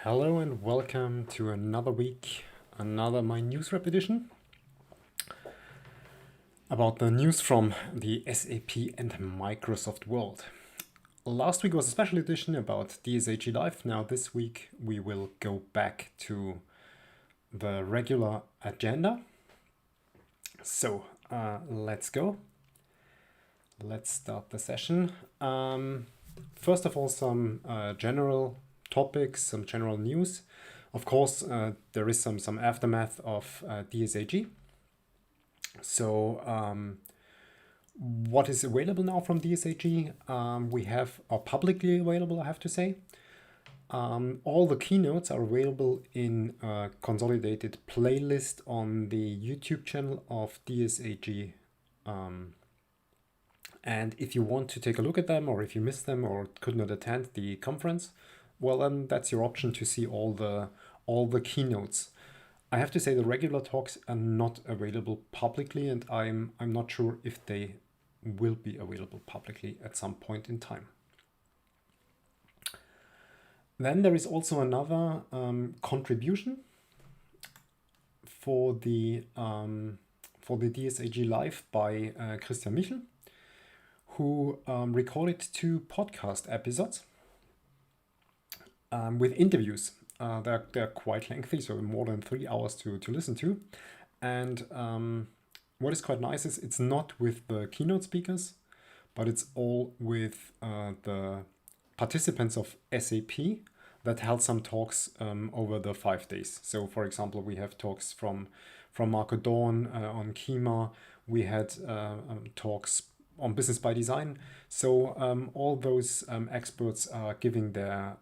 Hello and welcome to another week, another myNewsWrap edition about the news from the SAP and Microsoft world. Last week was a special edition about DSAG Live. Now this week we will go back to the regular agenda. So let's go. Let's start the session. First of all, some general topics, some general news. Of course, there is some aftermath of DSAG. So what is available now from DSAG? We have are publicly available, I have to say. All the keynotes are available in a consolidated playlist on the YouTube channel of DSAG. And if you want to take a look at them, or if you missed them or could not attend the conference, well, then that's your option to see all the keynotes. I have to say the regular talks are not available publicly, and I'm not sure if they will be available publicly at some point in time. Then there is also another contribution for the DSAG Live by Christian Michel, who recorded 2 podcast episodes with interviews. They're quite lengthy, so more than 3 hours to listen to. And what is quite nice is it's not with the keynote speakers, but it's all with the participants of SAP that held some talks over the 5 days. So for example, we have talks from Marco Dorn on Kyma. We had talks on Business by Design. So all those experts are giving their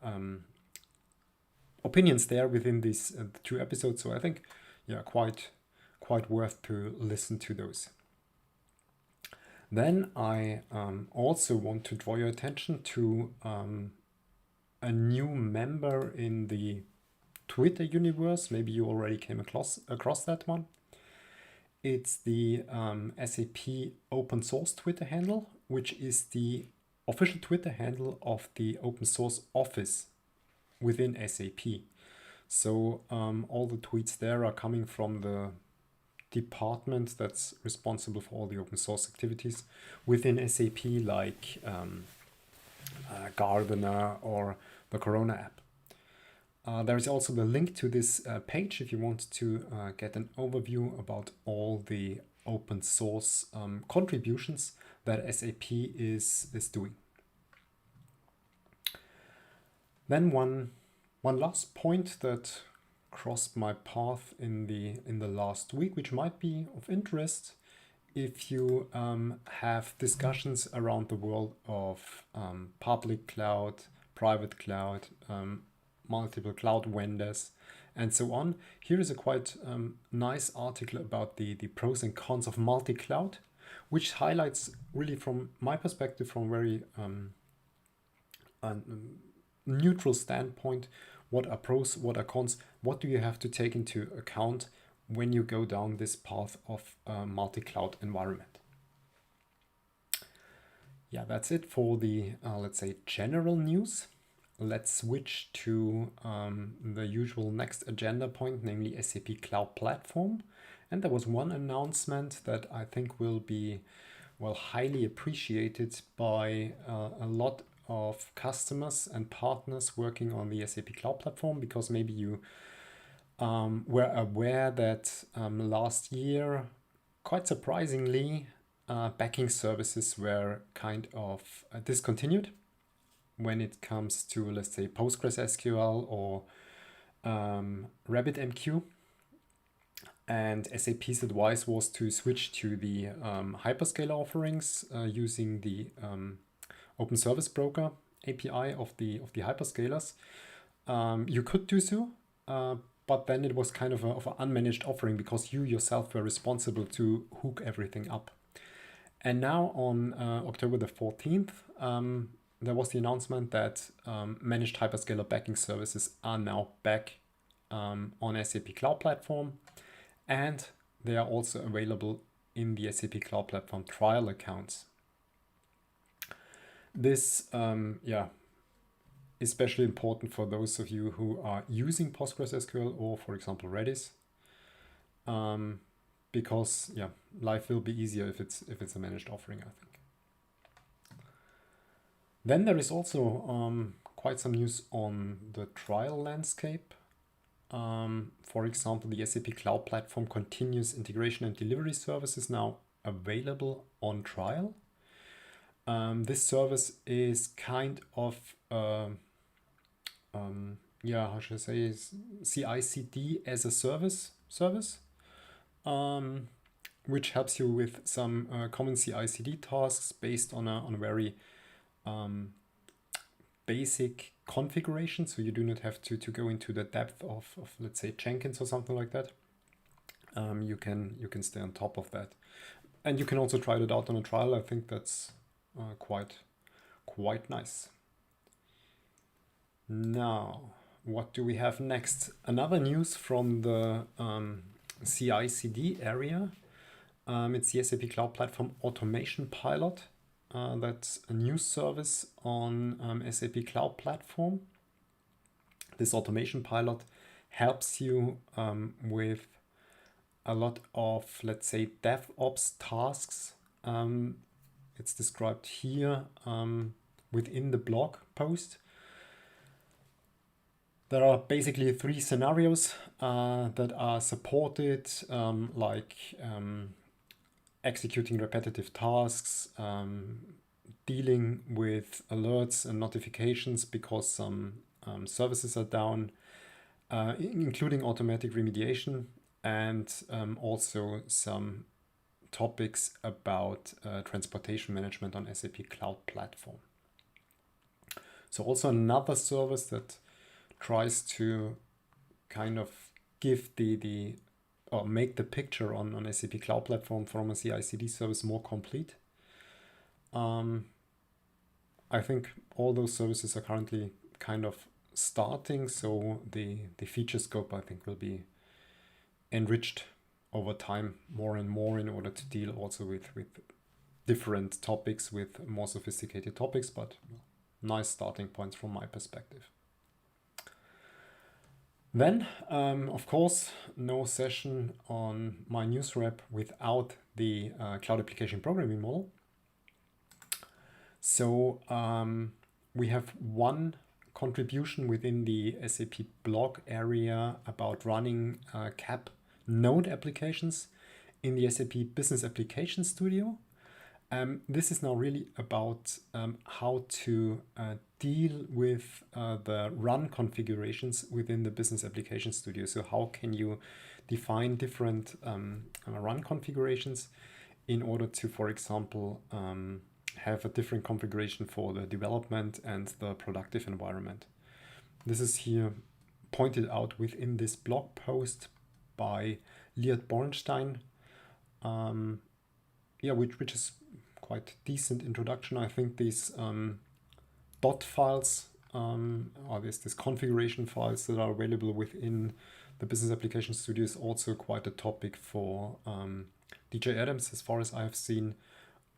opinions there within these 2 episodes. So I think, yeah, quite worth to listen to those. Then I also want to draw your attention to a new member in the Twitter universe. Maybe you already came across that one. It's the SAP open source Twitter handle, which is the official Twitter handle of the open source office within SAP. So all the tweets there are coming from the department that's responsible for all the open source activities within SAP, like Gardener or the Corona app. There is also the link to this page if you want to get an overview about all the open source contributions that SAP is doing. Then one last point that crossed my path in the last week, which might be of interest if you have discussions around the world of public cloud, private cloud, multiple cloud vendors, and so on. Here is a quite nice article about the pros and cons of multi-cloud, which highlights really from my perspective, from very neutral standpoint, what are pros, what are cons, what do you have to take into account when you go down this path of multi-cloud environment. Yeah, that's it for the, let's say, general news. Let's switch to the usual next agenda point, namely SAP Cloud Platform. And there was one announcement that I think will be, well, highly appreciated by a lot of customers and partners working on the SAP Cloud Platform, because maybe you were aware that last year, quite surprisingly, backing services were kind of discontinued when it comes to, let's say, PostgreSQL or RabbitMQ. And SAP's advice was to switch to the hyperscaler offerings using the Open Service Broker API of the hyperscalers. You could do so, but then it was kind of an unmanaged offering because you yourself were responsible to hook everything up. And now on October the 14th, there was the announcement that managed hyperscaler backing services are now back on SAP Cloud Platform, and they are also available in the SAP Cloud Platform trial accounts. This especially important for those of you who are using PostgreSQL or, for example, Redis, because yeah, life will be easier if it's a managed offering, I think. Then there is also quite some news on the trial landscape. For example, the SAP Cloud Platform Continuous Integration and Delivery Service is now available on trial. This service is kind of, yeah, how should I say, CI/CD as a service, which helps you with some common CI/CD tasks based on a very basic configuration. So you do not have to go into the depth of let's say Jenkins or something like that. You can stay on top of that, and you can also try it out on a trial. I think that's quite nice. Now, what do we have next? Another news from the CI/CD area. It's the SAP Cloud Platform Automation Pilot. That's a new service on SAP Cloud Platform. This automation pilot helps you with a lot of, let's say, DevOps tasks. It's described here within the blog post. There are basically 3 scenarios that are supported, like executing repetitive tasks, dealing with alerts and notifications because some services are down, including automatic remediation, and also some topics about transportation management on SAP Cloud Platform. So also another service that tries to kind of give or make the picture on SAP Cloud Platform from a CI/CD service more complete. I think all those services are currently kind of starting, so the feature scope, I think, will be enriched over time more and more in order to deal also with different topics, with more sophisticated topics, but nice starting points from my perspective. Then, of course, no session on myNewsWrap without the Cloud Application Programming Model. So we have one contribution within the SAP blog area about running CAP node applications in the SAP Business Application Studio. This is now really about how to deal with the run configurations within the Business Application Studio. So how can you define different run configurations in order to, for example, have a different configuration for the development and the productive environment. This is here pointed out within this blog post by Liat Bornstein, which is quite decent introduction. I think these dot files or these configuration files that are available within the Business Application Studio is also quite a topic for DJ Adams, as far as I have seen,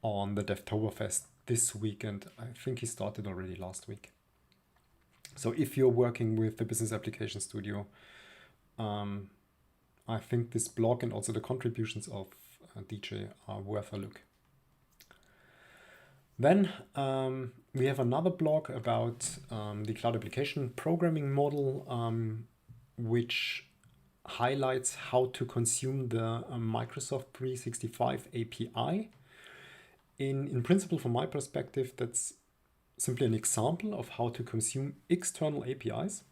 on the Devtoberfest this week, and I think he started already last week. So if you're working with the Business Application Studio, I think this blog and also the contributions of DJ are worth a look. Then we have another blog about the Cloud Application Programming Model, which highlights how to consume the Microsoft 365 API. In principle, from my perspective, that's simply an example of how to consume external APIs.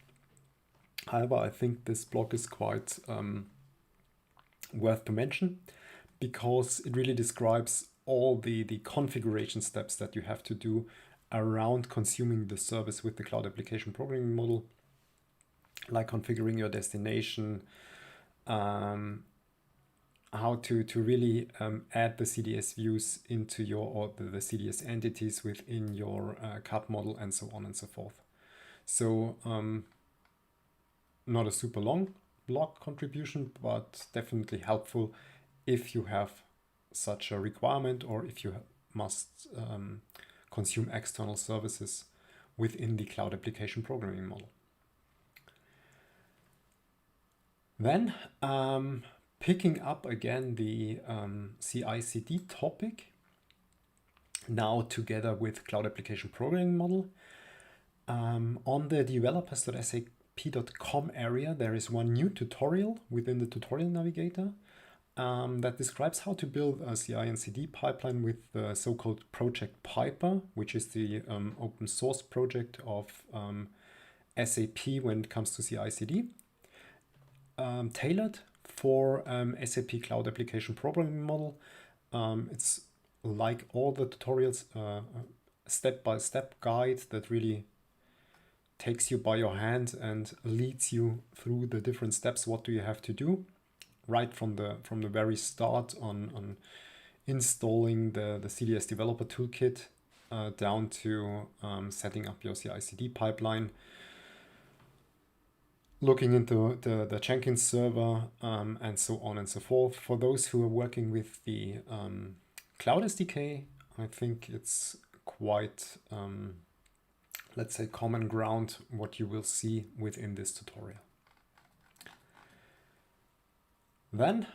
However, I think this blog is quite worth to mention because it really describes all the configuration steps that you have to do around consuming the service with the Cloud Application Programming Model, like configuring your destination, how to really add the CDS views into your, the CDS entities within your CAP model, and so on and so forth. So not a super long blog contribution, but definitely helpful if you have such a requirement or if you must consume external services within the cloud application programming model. Then picking up again the CI/CD topic, now together with cloud application programming model. On the developers.sap.com area, there is one new tutorial within the tutorial navigator that describes how to build a CI and CD pipeline with the so-called Project Piper, which is the open source project of SAP when it comes to CI/CD. Tailored for SAP Cloud Application Programming Model. It's like all the tutorials, step-by-step guide that really takes you by your hand and leads you through the different steps. What do you have to do right from the very start on installing the CDS Developer Toolkit down to setting up your CI/CD pipeline, looking into the Jenkins server, and so on and so forth. For those who are working with the Cloud SDK, I think it's quite, let's say, common ground what you will see within this tutorial. Then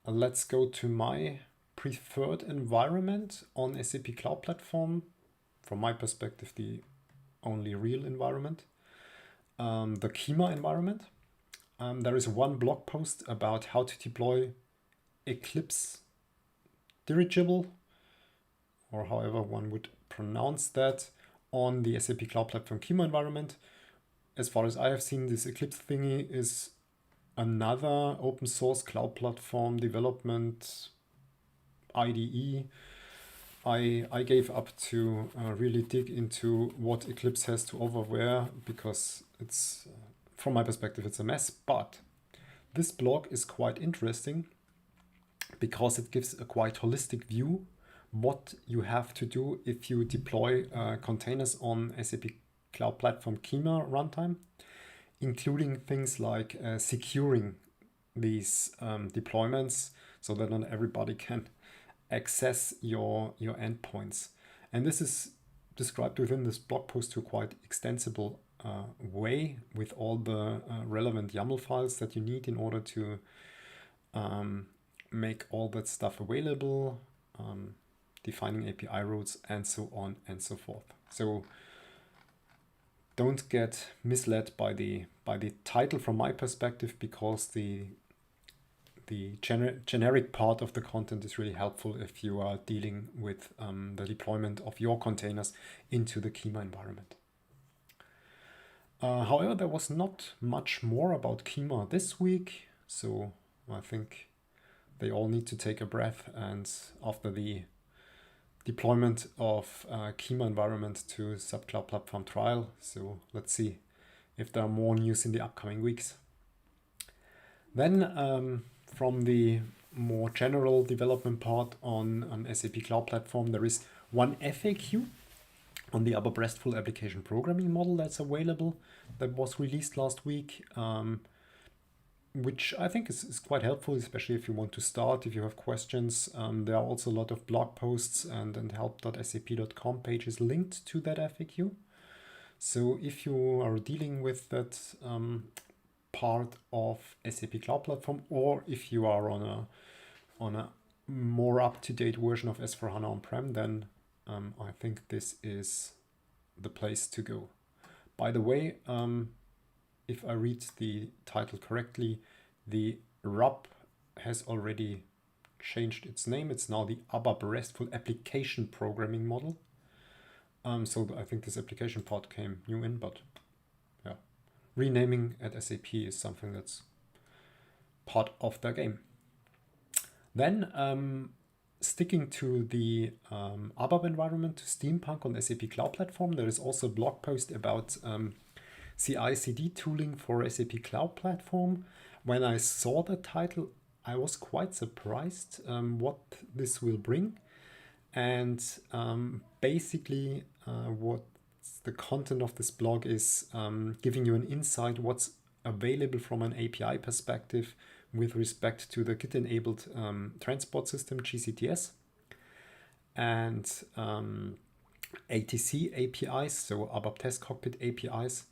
let's go to my preferred environment on SAP Cloud Platform. From my perspective, the only real environment. The Kyma environment. There is one blog post about how to deploy Eclipse dirigible, or however one would pronounce that, on the SAP Cloud Platform Kyma environment. As far as I have seen, this Eclipse thingy is another open source cloud platform development IDE. I gave up to really dig into what Eclipse has to offer where, because it's, from my perspective, it's a mess. But this blog is quite interesting because it gives a quite holistic view what you have to do if you deploy containers on SAP Cloud Platform Kyma runtime, including things like securing these deployments so that not everybody can access your endpoints. And this is described within this blog post to a quite extensible way, with all the relevant YAML files that you need in order to make all that stuff available, defining API routes, and so on and so forth. So don't get misled by the title from my perspective, because the generic part of the content is really helpful if you are dealing with the deployment of your containers into the Kyma environment. However, there was not much more about Kyma this week, so I think they all need to take a breath, and after the deployment of Kyma environment to SAP Cloud Platform trial, so let's see if there are more news in the upcoming weeks. Then from the more general development part on SAP Cloud Platform, there is one FAQ on the ABAP RESTful application programming model that's available, that was released last week, which I think is quite helpful, especially if you want to start, if you have questions. There are also a lot of blog posts and help.sap.com pages linked to that FAQ. So if you are dealing with that part of SAP Cloud Platform, or if you are on a more up-to-date version of S/4HANA on-prem, then I think this is the place to go. By the way, if I read the title correctly, the RAP has already changed its name. It's now the ABAP RESTful application programming model. So I think this application part came new in, but yeah, renaming at SAP is something that's part of the game. Then sticking to the ABAP environment, to Steampunk on SAP Cloud Platform, there is also a blog post about CI/CD tooling for SAP Cloud Platform. When I saw the title, I was quite surprised what this will bring. And basically what the content of this blog is giving you an insight what's available from an API perspective with respect to the Git-enabled transport system, GCTS. And ATC APIs, so ABAP Test Cockpit APIs,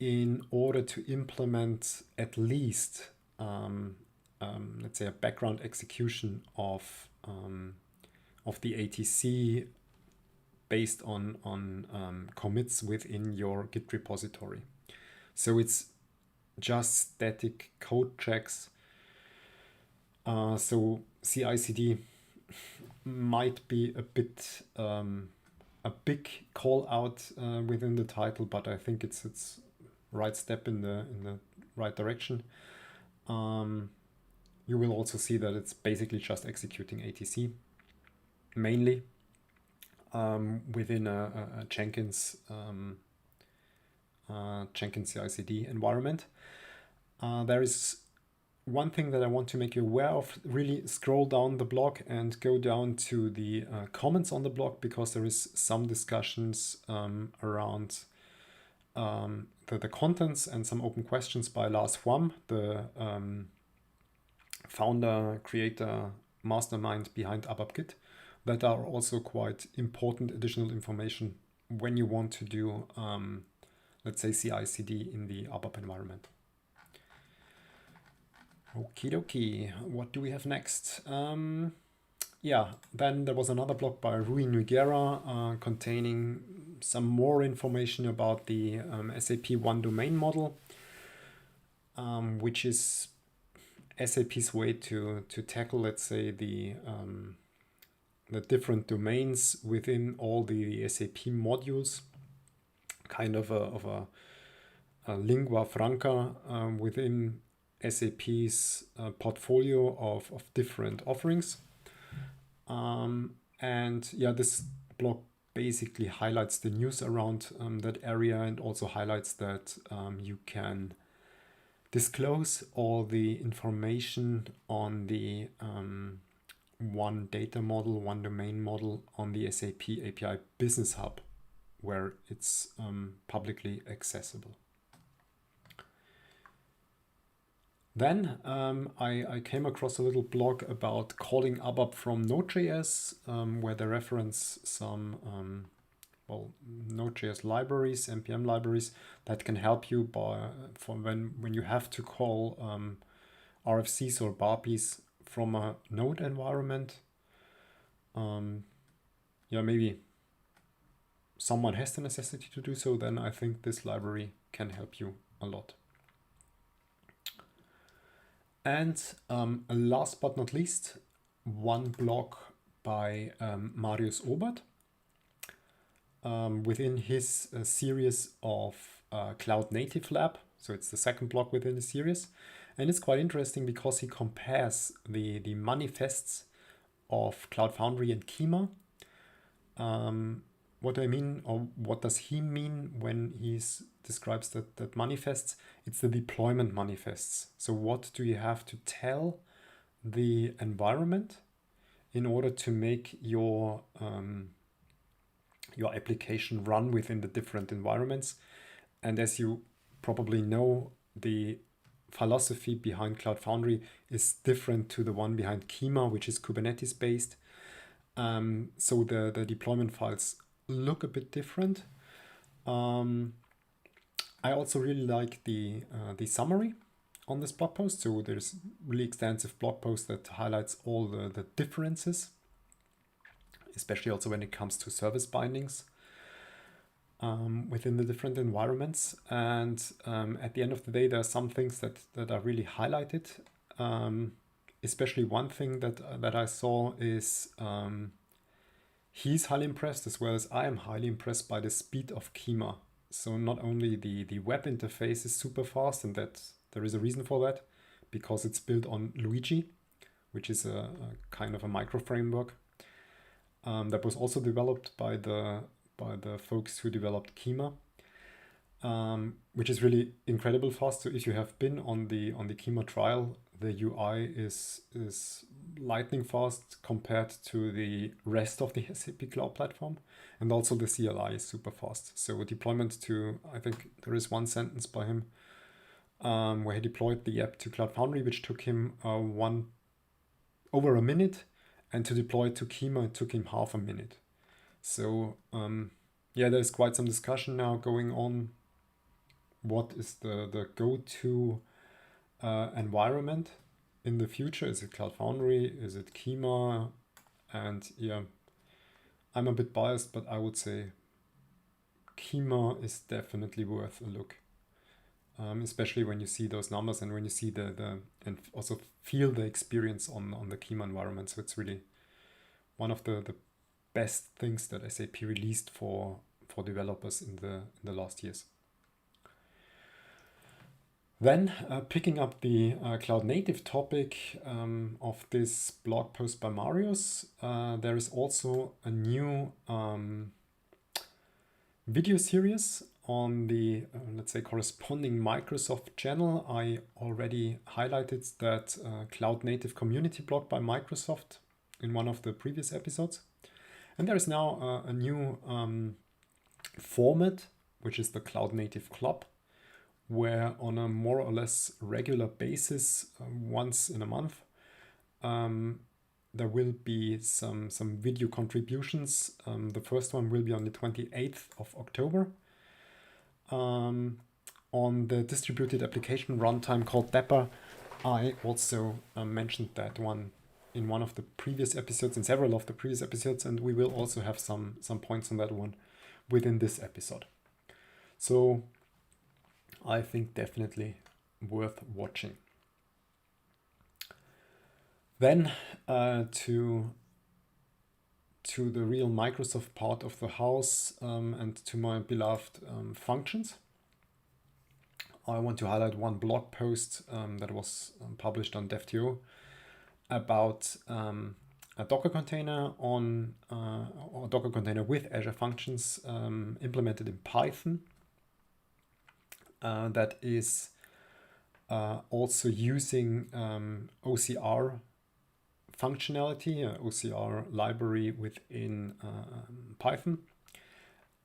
in order to implement at least, let's say, a background execution of the ATC based on commits within your Git repository. So it's just static code checks. So CI/CD might be a bit a big call out within the title, but I think it's right step in the right direction. You will also see that it's basically just executing ATC mainly within a Jenkins CI/CD environment. There is one thing that I want to make you aware of. Really scroll down the blog and go down to the comments on the blog, because there is some discussions around the contents and some open questions by Lars Fromm, the founder, creator, mastermind behind ABAP Git, that are also quite important additional information when you want to do, let's say, CI/CD in the ABAP environment. Okie dokie, what do we have next? Yeah, then there was another blog by Rui Nogueira containing some more information about the SAP One Domain model, which is SAP's way to tackle, let's say, the different domains within all the SAP modules, kind of a lingua franca within SAP's portfolio of different offerings. And yeah, this blog basically highlights the news around that area, and also highlights that you can disclose all the information on the one data model, one domain model on the SAP API Business Hub, where it's publicly accessible. Then I came across a little blog about calling ABAP from Node.js, where they reference some Node.js libraries, npm libraries that can help you for when you have to call RFCs or BAPIs from a Node environment. Yeah, maybe someone has the necessity to do so, then I think this library can help you a lot. And last but not least, one blog by Marius Obert within his series of Cloud Native Lab. So it's the second blog within the series. And it's quite interesting because he compares the manifests of Cloud Foundry and Kyma. What I mean, or what does he mean when he describes that manifests? It's the deployment manifests. So what do you have to tell the environment in order to make your application run within the different environments? And as you probably know, the philosophy behind Cloud Foundry is different to the one behind Kyma, which is Kubernetes based. So the deployment files look a bit different. I also really like the summary on this blog post. So there's really extensive blog post that highlights all the differences, especially also when it comes to service bindings within the different environments. And at the end of the day, there are some things that are really highlighted. Especially one thing that I saw is he's highly impressed, as well as I am highly impressed by the speed of Kyma. So not only the web interface is super fast, and that there is a reason for that, because it's built on Luigi, which is a kind of a micro framework that was also developed by the folks who developed Kyma, which is really incredible fast. So if you have been on the Kyma trial, the UI is lightning fast compared to the rest of the SAP Cloud Platform, and also the CLI is super fast. So deployment to, I think there is one sentence by him where he deployed the app to Cloud Foundry, which took him over a minute, and to deploy it to Kyma, it took him half a minute. So yeah, there's quite some discussion now going on. What is the go-to environment in the future? Is it Cloud Foundry? Is it Kyma? And yeah, I'm a bit biased, but I would say Kyma is definitely worth a look. Especially when you see those numbers and when you see the and also feel the experience on the Kyma environment. So it's really one of the best things that SAP released for developers in the last years. Then picking up the cloud native topic of this blog post by Marius, there is also a new video series on the, let's say, corresponding Microsoft channel. I already highlighted that cloud native community blog by Microsoft in one of the previous episodes. And there is now a new format, which is the Cloud Native Club, where on a more or less regular basis, once in a month, there will be some video contributions. The first one will be on the 28th of October on the distributed application runtime called DAPR. I also mentioned that one in one of the previous episodes, in several of the previous episodes, and we will also have some points on that one within this episode. So I think definitely worth watching. Then to the real Microsoft part of the house and to my beloved functions. I want to highlight one blog post that was published on DevTO about a Docker container on or Docker container with Azure Functions implemented in Python that is also using OCR functionality, OCR library within Python,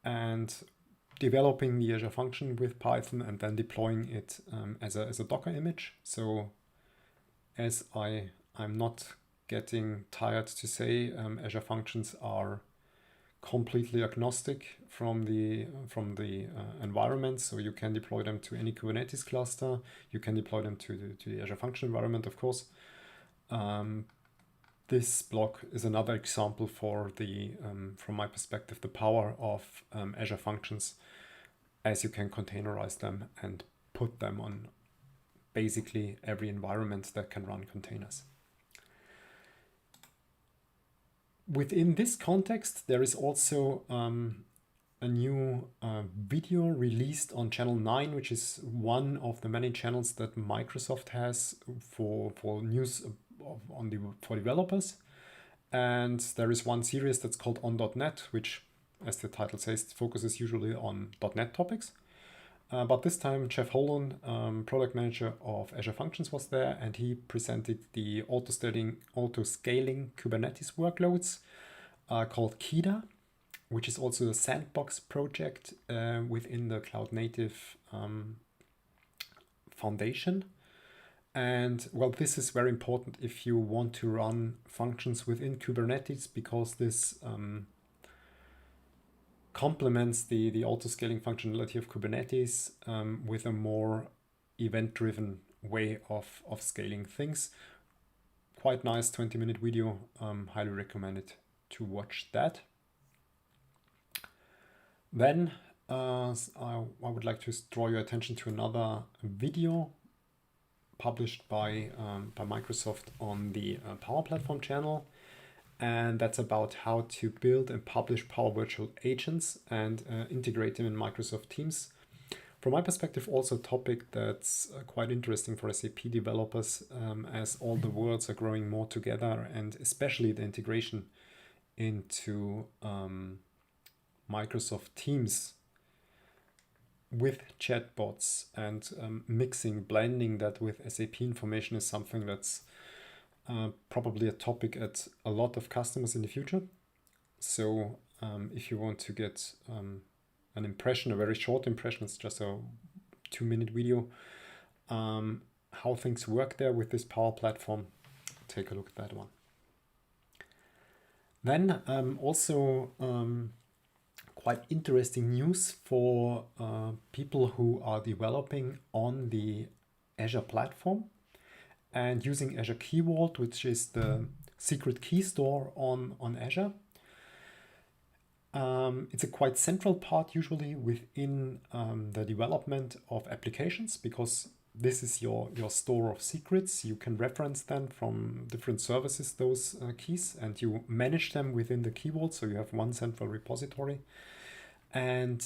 and developing the Azure function with Python and then deploying it as a Docker image. So as I'm not getting tired to say, Azure functions are completely agnostic from the environment. So you can deploy them to any Kubernetes cluster. You can deploy them to the Azure function environment, of course. This blog is another example for the, from my perspective, the power of Azure functions, as you can containerize them and put them on basically every environment that can run containers. Within this context, there is also a new video released on channel 9, which is one of the many channels that Microsoft has for news for developers. And there is one series that's called On .NET, which, as the title says, focuses usually on .NET topics. But this time, Jeff Holland, product manager of Azure Functions, was there, and he presented the auto-scaling Kubernetes workloads called KIDA, which is also a sandbox project within the Cloud Native Foundation. And well, this is very important if you want to run functions within Kubernetes, because this complements the auto-scaling functionality of Kubernetes with a more event-driven way of scaling things. Quite nice 20-minute video. Highly recommend it to watch that. Then I would like to draw your attention to another video published by Microsoft on the Power Platform channel, and that's about how to build and publish Power Virtual Agents and integrate them in Microsoft Teams. From my perspective, also a topic that's quite interesting for SAP developers, as all the worlds are growing more together, and especially the integration into Microsoft Teams with chatbots and blending that with SAP information is something that's probably a topic at a lot of customers in the future. So if you want to get an impression, a very short impression, it's just a 2-minute video, how things work there with this Power Platform, take a look at that one. Then also quite interesting news for people who are developing on the Azure platform and using Azure Key Vault, which is the secret key store on Azure. It's a quite central part usually within the development of applications, because this is your store of secrets. You can reference them from different services, those keys, and you manage them within the Key Vault. So you have one central repository. And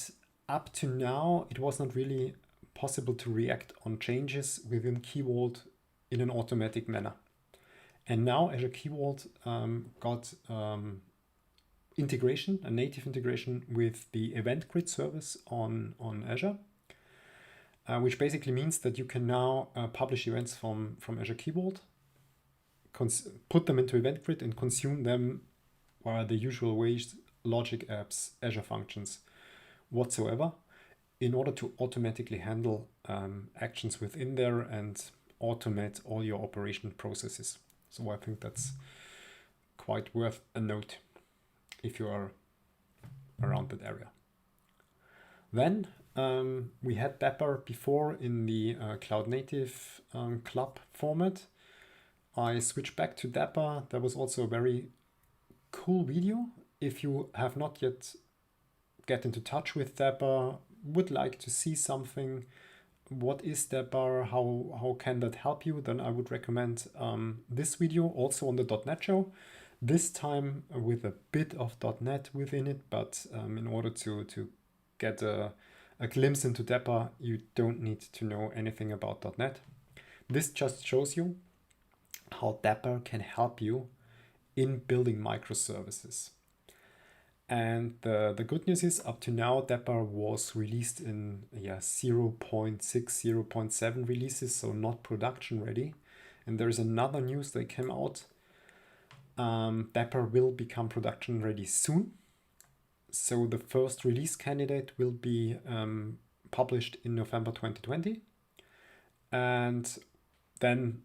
up to now, it was not really possible to react on changes within Key Vault in an automatic manner. And now Azure Key Vault got integration, a native integration with the Event Grid service on Azure, which basically means that you can now publish events from Azure Key Vault, put them into Event Grid and consume them via the usual ways, Logic Apps, Azure Functions, whatsoever, in order to automatically handle actions within there and automate all your operation processes. So I think that's quite worth a note if you are around that area. Then we had DAPR before in the Cloud Native club format. I switched back to DAPR. That was also a very cool video. If you have not yet get into touch with DAPR, would like to see something, what is DAPR, how can that help you, then I would recommend this video, also on the .NET show. This time with a bit of .NET within it, but in order to get a glimpse into DAPR, you don't need to know anything about .NET. This just shows you how DAPR can help you in building microservices. And the good news is, up to now, DAPR was released in 0.6, 0.7 releases, so not production ready. And there is another news that came out. DAPR will become production ready soon. So the first release candidate will be published in November 2020. And then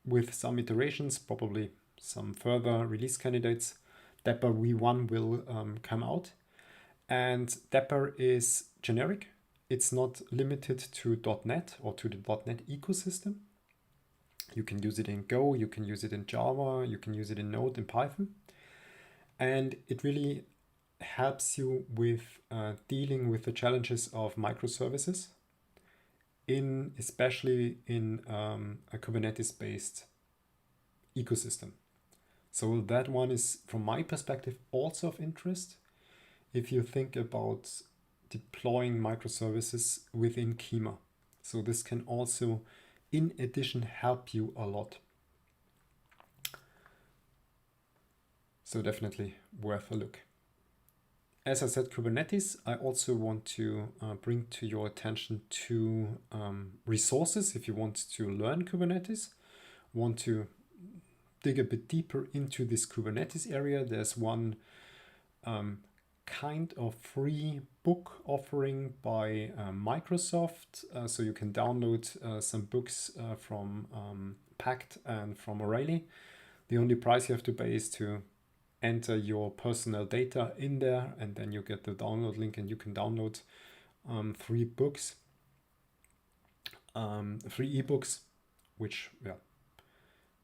with some iterations, probably some further release candidates, DAPR v1 will come out. And DAPR is generic. It's not limited to .NET or to the .NET ecosystem. You can use it in Go, you can use it in Java, you can use it in Node and Python. And it really helps you with dealing with the challenges of microservices, especially in a Kubernetes-based ecosystem. So that one is, from my perspective, also of interest if you think about deploying microservices within Kyma. So this can also, in addition, help you a lot. So definitely worth a look. As I said, Kubernetes, I also want to bring to your attention two resources. If you want to learn Kubernetes, want to dig a bit deeper into this Kubernetes area, there's one kind of free book offering by Microsoft. So you can download some books from Pact and from O'Reilly. The only price you have to pay is to enter your personal data in there, and then you get the download link and you can download 3 books, 3 ebooks, which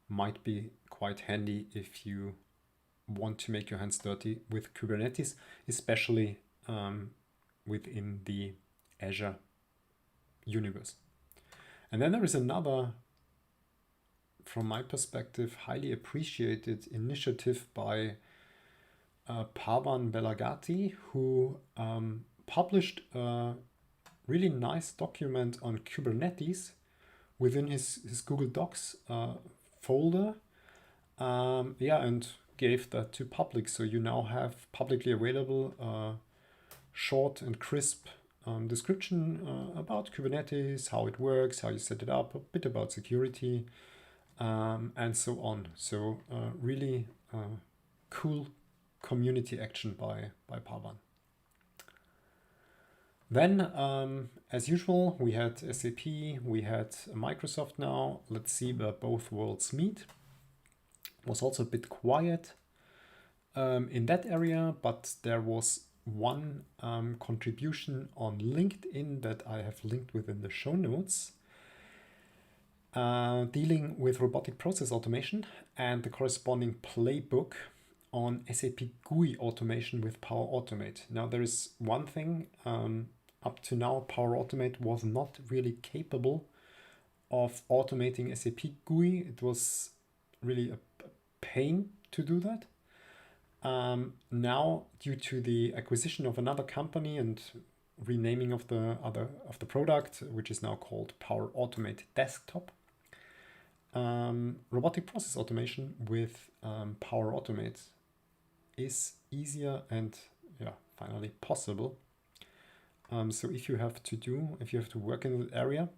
might be quite handy if you want to make your hands dirty with Kubernetes, especially within the Azure universe. And then there is another, from my perspective, highly appreciated initiative by Pavan Belagati, who published a really nice document on Kubernetes within his Google Docs folder, and gave that to public. So you now have publicly available short and crisp description about Kubernetes, how it works, how you set it up, a bit about security, and so on. So really cool community action by Pavan. Then, as usual, we had SAP, we had Microsoft now. Let's see where both worlds meet. It was also a bit quiet in that area, but there was one contribution on LinkedIn that I have linked within the show notes, dealing with robotic process automation and the corresponding playbook on SAP GUI automation with Power Automate. Now there is one thing, up to now Power Automate was not really capable of automating SAP GUI. It was really a pain to do that. Now, due to the acquisition of another company and renaming of the product, which is now called Power Automate Desktop, robotic process automation with Power Automate is easier and finally possible. So if you have to work in that area,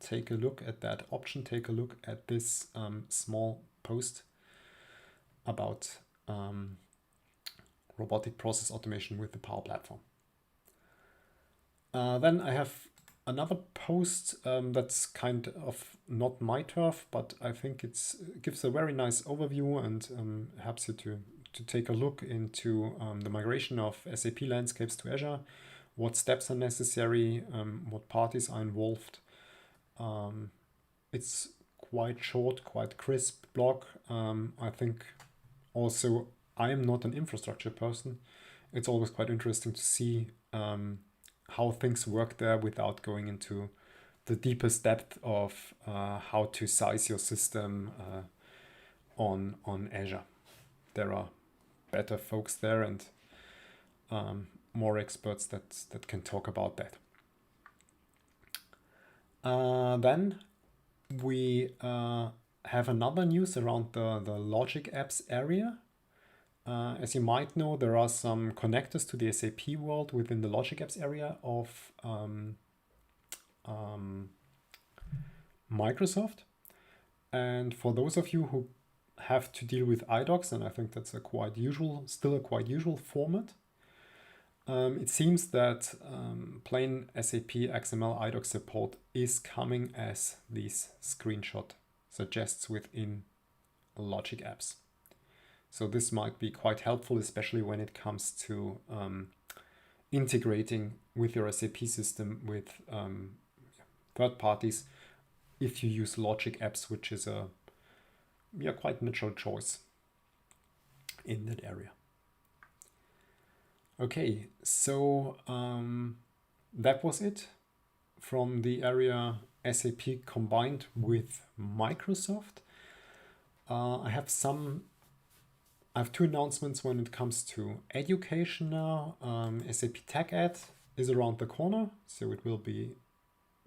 take a look at that option. Take a look at this small post about robotic process automation with the Power Platform. Then I have another post that's kind of not my turf, but I think it gives a very nice overview and helps you to take a look into the migration of SAP landscapes to Azure, what steps are necessary, what parties are involved. It's quite short, quite crisp blog. I think also I am not an infrastructure person. It's always quite interesting to see how things work there without going into the deepest depth of how to size your system on Azure. There are better folks there and more experts that can talk about that. Then we have another news around the logic apps area. As you might know, there are some connectors to the SAP world within the logic apps area of Microsoft. And for those of you who have to deal with iDocs, and I think that's still a quite usual format, it seems that plain SAP XML iDoc support is coming as this screenshot suggests within logic apps. So this might be quite helpful, especially when it comes to integrating with your SAP system with third parties, if you use logic apps, which is a quite natural choice in that area. Okay, so that was it from the area SAP combined with Microsoft. I have two announcements when it comes to education now. SAP TechEd is around the corner, so it will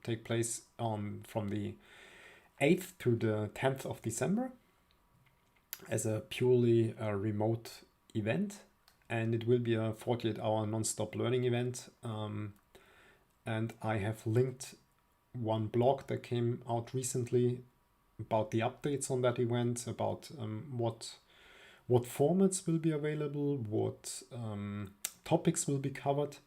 take place from the 8th to the 10th of December as a purely remote event, and it will be a 48-hour non-stop learning event. And I have linked one blog that came out recently about the updates on that event, about what formats will be available, what topics will be covered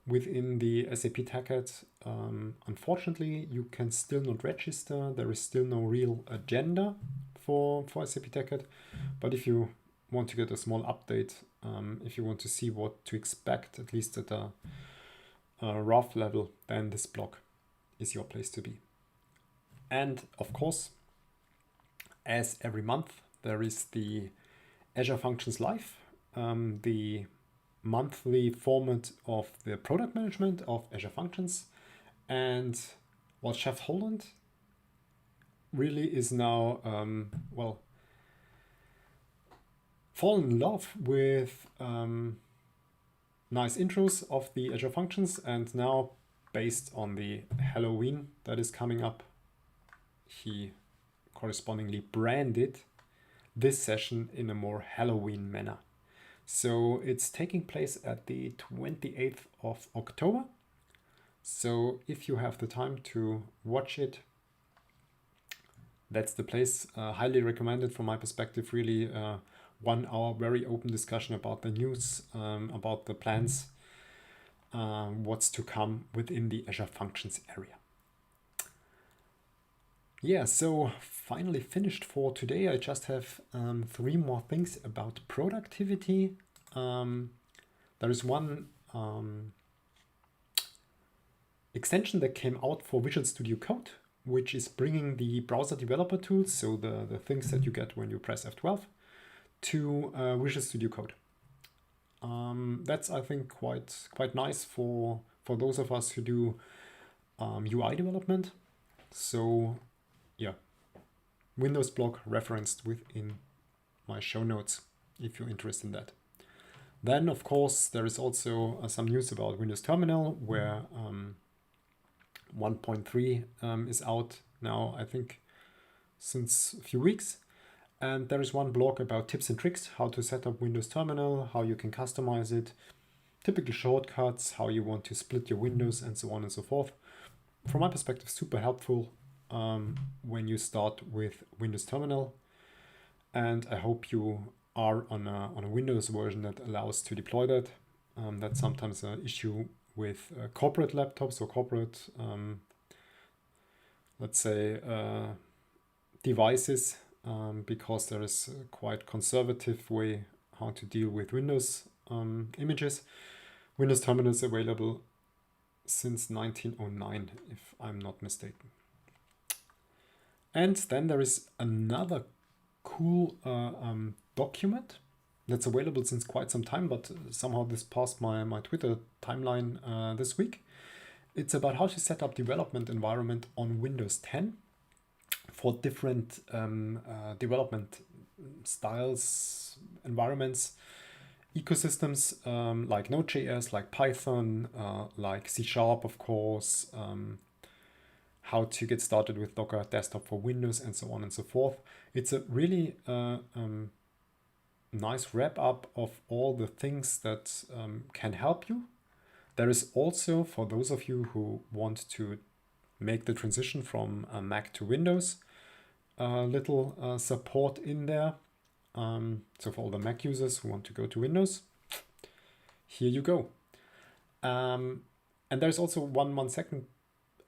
within the SAP TechEd. Unfortunately, you can still not register. There is still no real agenda for SAP TechEd. But if you want to get a small update, if you want to see what to expect, at least at a rough level, then this blog is your place to be. And of course, as every month, there is the Azure Functions Live, the monthly format of the product management of Azure Functions. And Chef Holland really is now, fallen in love with nice intros of the Azure Functions, and now based on the Halloween that is coming up, he correspondingly branded this session in a more Halloween manner. So it's taking place at the 28th of October. So if you have the time to watch it, that's the place. Highly recommended from my perspective. Really 1 hour very open discussion about the news, about the plans, what's to come within the Azure Functions area. Yeah, so finally finished for today. I just have 3 more things about productivity. There is one extension that came out for Visual Studio Code, which is bringing the browser developer tools, so the things that you get when you press F12, to Visual Studio Code. That's, I think, quite nice for those of us who do UI development. So yeah, Windows blog referenced within my show notes if you're interested in that. Then, of course, there is also some news about Windows Terminal, where 1.3 is out now, I think, since a few weeks. And there is one blog about tips and tricks, how to set up Windows Terminal, how you can customize it, typical shortcuts, how you want to split your windows, and so on and so forth. From my perspective, super helpful when you start with Windows Terminal. And I hope you are on a Windows version that allows to deploy that. That's sometimes an issue with corporate laptops or corporate, let's say, devices, because there is a quite conservative way how to deal with Windows images. Windows Terminal is available since 1909, if I'm not mistaken. And then there is another cool document that's available since quite some time, but somehow this passed my Twitter timeline this week. It's about how to set up development environment on Windows 10 for different development styles, environments, ecosystems, like Node.js, like Python, like C#, of course, how to get started with Docker Desktop for Windows, and so on and so forth. It's a really nice wrap up of all the things that can help you. There is also, for those of you who want to make the transition from Mac to Windows, little support in there. So for all the Mac users who want to go to Windows, here you go. And there's also one second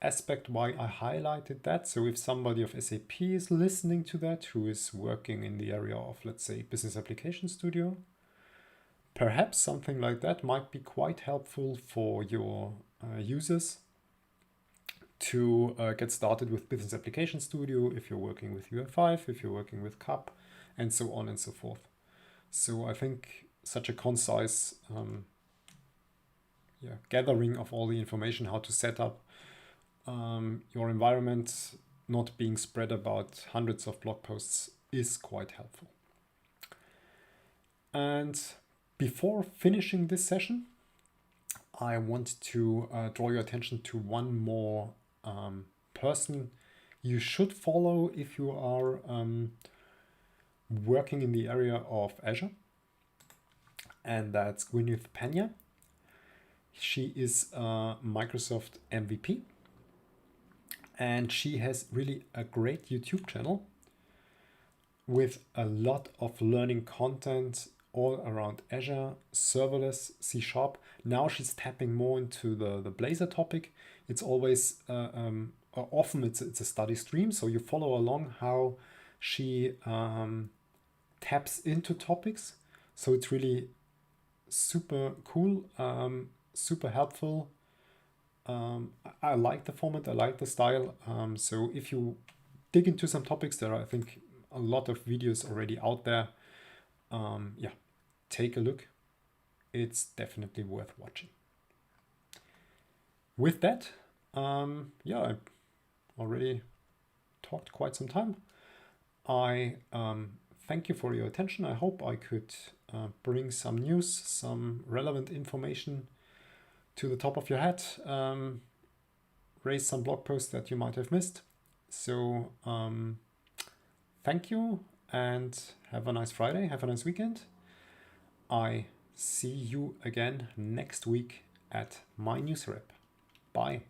aspect why I highlighted that. So if somebody of SAP is listening to that, who is working in the area of, let's say, Business Application Studio, perhaps something like that might be quite helpful for your users to get started with Business Application Studio if you're working with UI5, if you're working with CAP, and so on and so forth. So I think such a concise gathering of all the information, how to set up your environment, not being spread about hundreds of blog posts, is quite helpful. And before finishing this session, I want to draw your attention to one more person you should follow if you are working in the area of Azure, and that's Gwyneth Pena. She is a Microsoft MVP, and she has really a great YouTube channel with a lot of learning content all around Azure, serverless, C#. Now she's tapping more into the Blazor topic. It's always, often it's a study stream, so you follow along how she taps into topics. So it's really super cool, super helpful. I like the format, I like the style. So if you dig into some topics, there are, I think, a lot of videos already out there. Take a look. It's definitely worth watching. With that, I already talked quite some time. I thank you for your attention. I hope I could bring some news, some relevant information to the top of your head, raise some blog posts that you might have missed. So thank you, and have a nice Friday, have a nice weekend. I see you again next week at myNewsWrap. Bye.